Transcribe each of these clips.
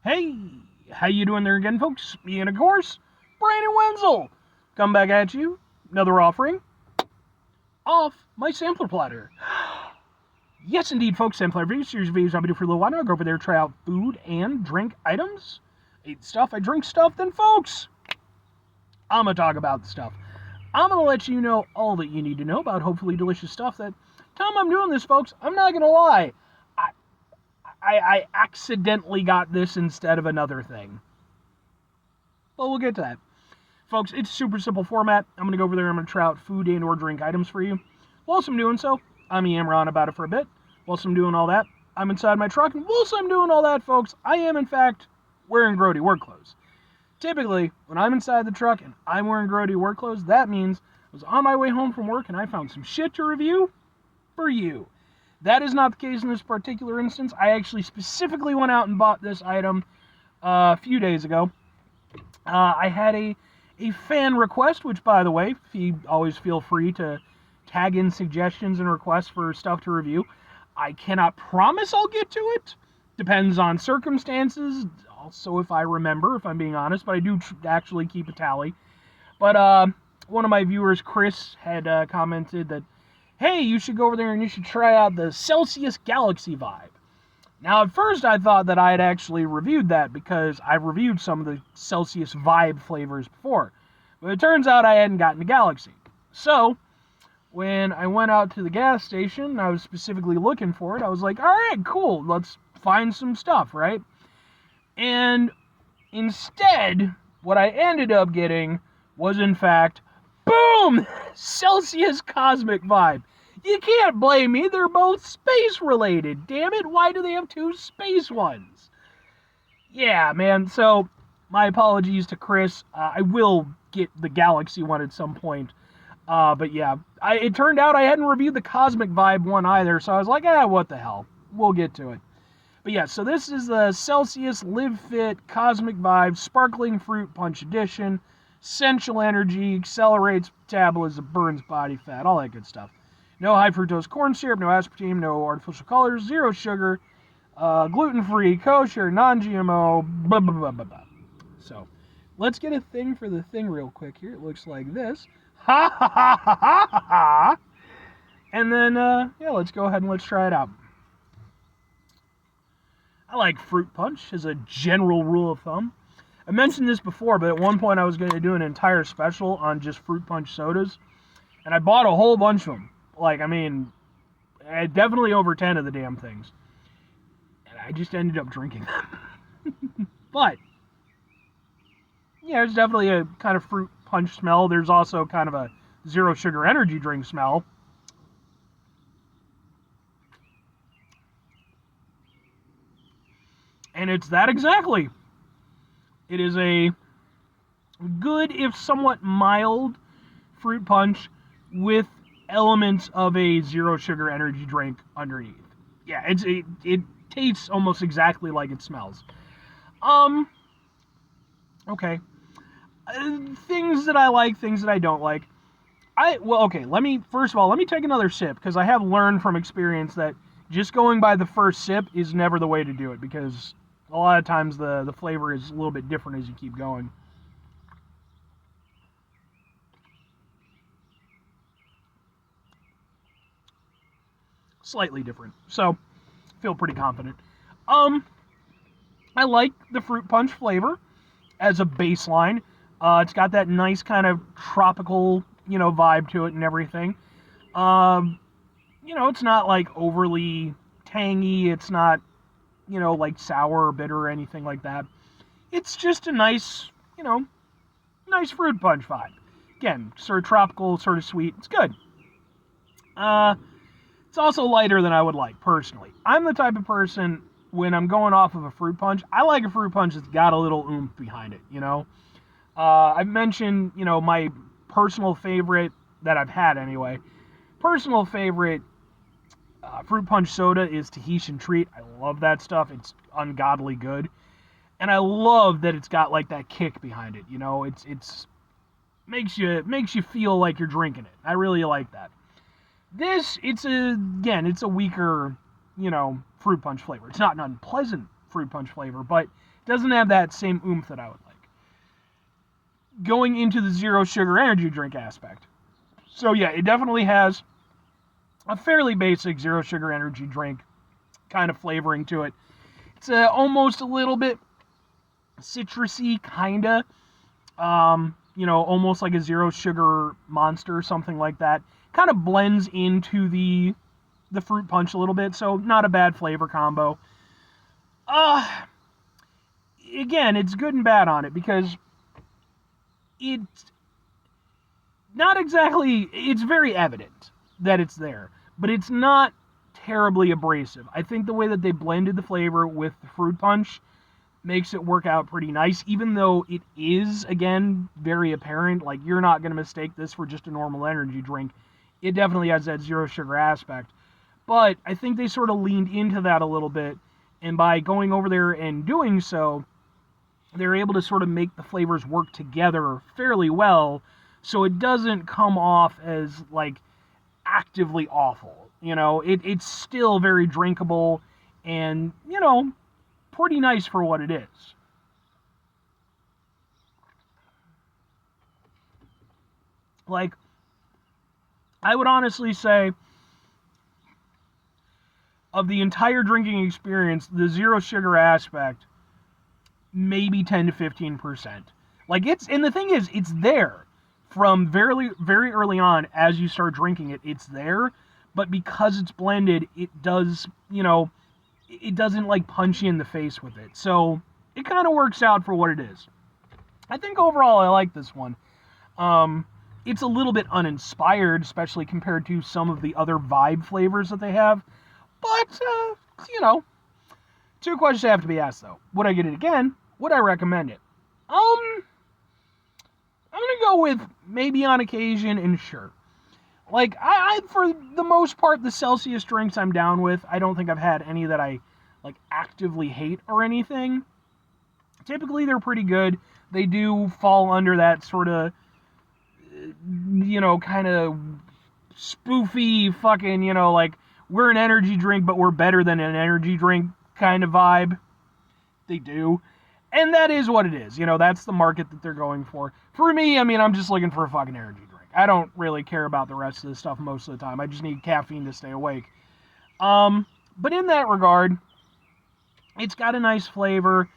Hey, how you doing there again, folks? Me and, of course, Brandon Wenzel. Come back at you. Another offering off my sampler platter. Yes, indeed, folks. Sampler videos, series of videos I'll be doing for a little while now. Go over there, try out food and drink items. Eat stuff, I drink stuff, then, folks, I'm going to talk about the stuff. I'm going to let you know all that you need to know about hopefully delicious stuff that time I'm doing this, folks, I'm not going to lie. I accidentally got this instead of another thing. But we'll get to that. Folks, it's a super simple format. I'm going to go over there, I'm going to try out food and or drink items for you. Whilst I'm doing so, I'm yammer on about it for a bit. Whilst I'm doing all that, I'm inside my truck. And whilst I'm doing all that, folks, I am, in fact, wearing grody work clothes. Typically, when I'm inside the truck and I'm wearing grody work clothes, that means I was on my way home from work and I found some shit to review for you. That is not the case in this particular instance. I actually specifically went out and bought this item a few days ago. I had a fan request, which, by the way, you always feel free to tag in suggestions and requests for stuff to review. I cannot promise I'll get to it. Depends on circumstances. Also, if I remember, if I'm being honest, but I do actually keep a tally. But one of my viewers, Chris, had commented that, hey, you should go over there and you should try out the Celsius Galaxy Vibe. Now, at first, I thought that I had actually reviewed that because I've reviewed some of the Celsius Vibe flavors before. But it turns out I hadn't gotten to Galaxy. So, when I went out to the gas station, I was specifically looking for it. I was like, all right, cool, let's find some stuff, right? And instead, what I ended up getting was, in fact, boom! Celsius Cosmic Vibe. You can't blame me, they're both space-related. Damn it, why do they have two space ones? Yeah, man, so my apologies to Chris. I will get the Galaxy one at some point. But yeah, it turned out I hadn't reviewed the Cosmic Vibe one either, so I was like, what the hell. We'll get to it. But yeah, so this is the Celsius Live Fit Cosmic Vibe Sparkling Fruit Punch Edition. Essential energy, accelerates metabolism, burns body fat, all that good stuff. No high fructose corn syrup, no aspartame, no artificial colors, zero sugar, gluten-free, kosher, non-GMO, blah, blah, blah, blah, blah. So, let's get a thing for the thing real quick here. It looks like this. Ha, ha, ha, ha, ha, ha, ha. And then, yeah, let's go ahead and let's try it out. I like fruit punch as a general rule of thumb. I mentioned this before, but at one point I was going to do an entire special on just fruit punch sodas. And I bought a whole bunch of them. Like, I mean, definitely over 10 of the damn things. And I just ended up drinking them. But, yeah, there's definitely a kind of fruit punch smell. There's also kind of a zero sugar energy drink smell. And it's that exactly. It is a good, if somewhat mild, fruit punch with elements of a zero sugar energy drink underneath. Yeah, it tastes almost exactly like it smells. Okay. Things that I like, things that I don't like. Let me take another sip, because I have learned from experience that just going by the first sip is never the way to do it, because a lot of times the flavor is a little bit different as you keep going. Slightly different. So, feel pretty confident. I like the fruit punch flavor as a baseline. It's got that nice kind of tropical, vibe to it and everything. It's not like overly tangy. It's not, like sour or bitter or anything like that. It's just a nice, nice fruit punch vibe. Again, sort of tropical, sort of sweet. It's good. It's also lighter than I would like, personally. I'm the type of person, when I'm going off of a fruit punch, I like a fruit punch that's got a little oomph behind it, I've mentioned, my personal favorite, that I've had anyway, personal favorite fruit punch soda is Tahitian Treat. I love that stuff. It's ungodly good. And I love that it's got, like, that kick behind it, It's makes you feel like you're drinking it. I really like that. This, it's a weaker, fruit punch flavor. It's not an unpleasant fruit punch flavor, but it doesn't have that same oomph that I would like. Going into the zero sugar energy drink aspect. So yeah, it definitely has a fairly basic zero sugar energy drink kind of flavoring to it. It's almost a little bit citrusy, kinda. Almost like a zero sugar Monster or something like that. Kind of blends into the fruit punch a little bit, so not a bad flavor combo. Again, it's good and bad on it because it's not exactly, it's very evident that it's there, but it's not terribly abrasive. I think the way that they blended the flavor with the fruit punch makes it work out pretty nice, even though it is, again, very apparent. Like, you're not going to mistake this for just a normal energy drink. It definitely has that zero sugar aspect. But I think they sort of leaned into that a little bit, and by going over there and doing so, they're able to sort of make the flavors work together fairly well, so it doesn't come off as, like, actively awful. It's still very drinkable and, pretty nice for what it is. Like, I would honestly say, of the entire drinking experience, the zero sugar aspect, maybe 10 to 15%. Like, and the thing is, it's there from very, very early on. As you start drinking it, it's there, but because it's blended, it does, it doesn't, like, punch you in the face with it. So it kind of works out for what it is. I think overall I like this one. It's a little bit uninspired, especially compared to some of the other vibe flavors that they have. But, two questions have to be asked, though. Would I get it again? Would I recommend it? I'm going to go with maybe on occasion and sure. Like, I for the most part, the Celsius drinks I'm down with. I don't think I've had any that I, like, actively hate or anything. Typically, they're pretty good. They do fall under that sort of, kind of spoofy fucking, like, we're an energy drink, but we're better than an energy drink kind of vibe. They do. And that is what it is. That's the market that they're going for. For me, I'm just looking for a fucking energy drink. I don't really care about the rest of this stuff most of the time. I just need caffeine to stay awake. But in that regard, it's got a nice flavor.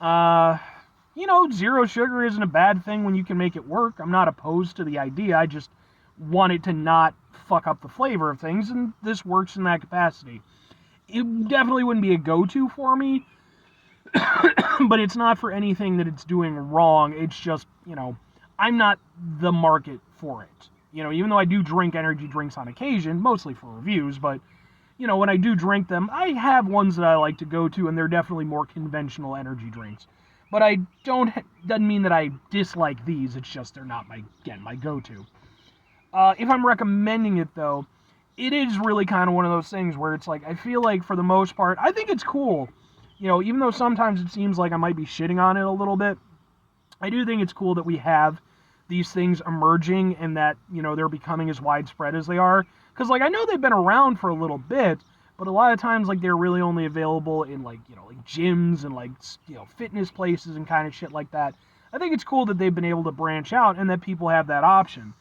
Zero sugar isn't a bad thing when you can make it work. I'm not opposed to the idea. I just want it to not fuck up the flavor of things, and this works in that capacity. It definitely wouldn't be a go-to for me, but it's not for anything that it's doing wrong. It's just, I'm not the market for it. Even though I do drink energy drinks on occasion, mostly for reviews, but, when I do drink them, I have ones that I like to go to, and they're definitely more conventional energy drinks. But doesn't mean that I dislike these, it's just they're not my go-to. If I'm recommending it, though, it is really kind of one of those things where it's like, I feel like for the most part, I think it's cool. Even though sometimes it seems like I might be shitting on it a little bit, I do think it's cool that we have these things emerging and that, they're becoming as widespread as they are. Because, like, I know they've been around for a little bit, but a lot of times, like, they're really only available in, like, like gyms and, like, fitness places and kind of shit like that. I think it's cool that they've been able to branch out and that people have that option.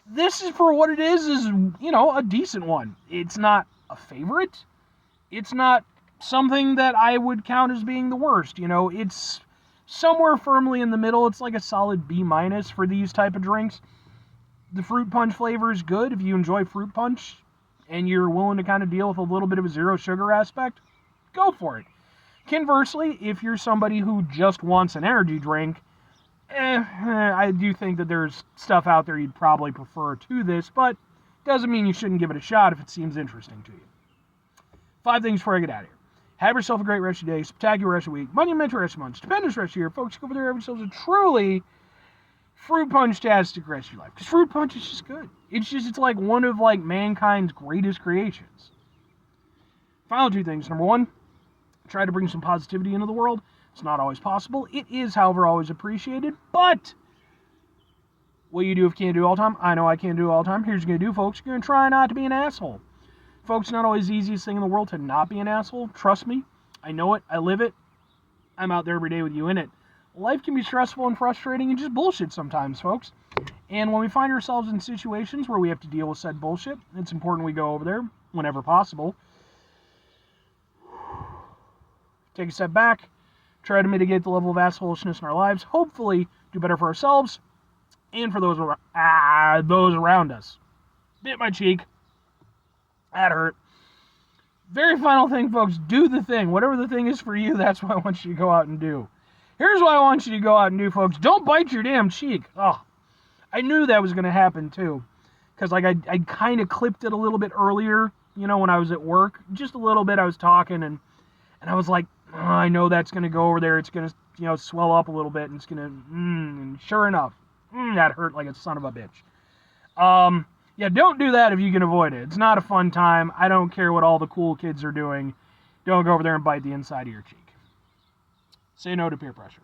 This is, for what it is, a decent one. It's not a favorite. It's not something that I would count as being the worst. It's somewhere firmly in the middle. It's like a solid B- for these type of drinks. The fruit punch flavor is good if you enjoy fruit punch and you're willing to kind of deal with a little bit of a zero sugar aspect. Go for it. Conversely, if you're somebody who just wants an energy drink, I do think that there's stuff out there you'd probably prefer to this, but doesn't mean you shouldn't give it a shot if it seems interesting to you. 5 things before I get out of here. Have yourself a great rest of your day, spectacular rest of the week, monumental rest of the month, stupendous rest of the year. Folks, go over there and have yourselves a truly fruit punch-tastic rest of your life. Because fruit punch is just good. It's like one of, like, mankind's greatest creations. Final 2 things. Number 1, try to bring some positivity into the world. It's not always possible. It is, however, always appreciated. But what you do if you can't do it all the time, I know I can't do it all the time. Here's what you're going to do, folks. You're going to try not to be an asshole. Folks, it's not always the easiest thing in the world to not be an asshole. Trust me. I know it. I live it. I'm out there every day with you in it. Life can be stressful and frustrating and just bullshit sometimes, folks. And when we find ourselves in situations where we have to deal with said bullshit, it's important we go over there whenever possible. Take a step back, try to mitigate the level of assholishness in our lives, hopefully do better for ourselves and for those around us. Bit my cheek. That hurt. Very final thing, folks, do the thing. Whatever the thing is for you, that's what I want you to go out and do. Here's what I want you to go out and do, folks. Don't bite your damn cheek. Oh, I knew that was going to happen, too. Because, like, I kind of clipped it a little bit earlier, you know, when I was at work. Just a little bit, I was talking, and I was like, oh, I know that's going to go over there. It's going to, you know, swell up a little bit, and it's going to, and sure enough, that hurt like a son of a bitch. Yeah, don't do that if you can avoid it. It's not a fun time. I don't care what all the cool kids are doing. Don't go over there and bite the inside of your cheek. Say no to peer pressure.